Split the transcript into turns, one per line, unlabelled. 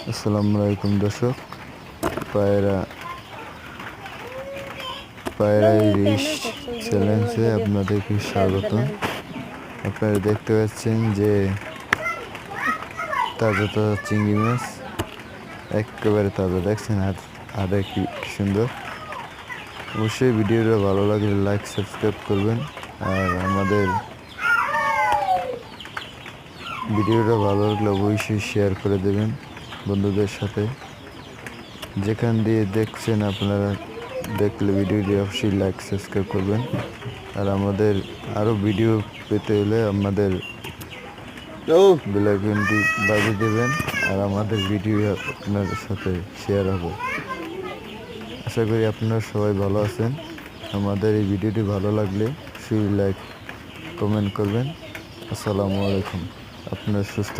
আসসালামু আলাইকুম দর্শক। পায়রা পায়রা ইলিশ চ্যালেঞ্জে আপনাদেরকে স্বাগত। আপনারা দেখতে পাচ্ছেন যে তাজা তাজা চিংড়ি মাছ, একেবারে তাজা, দেখছেন আর কি সুন্দর। অবশ্যই ভিডিওটা ভালো লাগলে লাইক সাবস্ক্রাইব করবেন, আর আমাদের ভিডিওটা ভালো লাগলে অবশ্যই শেয়ার করে দেবেন বন্ধুদের সাথে। যেখান দিয়ে দেখছেন আপনারা, দেখলে ভিডিওটি অবশ্যই লাইক সাবস্ক্রাইব করবেন। আর আমাদের আরও ভিডিও পেতে হলে আমাদের বেল আইকনটি বাজিয়ে দেবেন, আর আমাদের ভিডিও আপনাদের সাথে শেয়ার হবে। আশা করি আপনারা সবাই ভালো আছেন। আমাদের এই ভিডিওটি ভালো লাগলে অবশ্যই লাইক কমেন্ট করবেন। আসসালামু আলাইকুম। আপনারা সুস্থ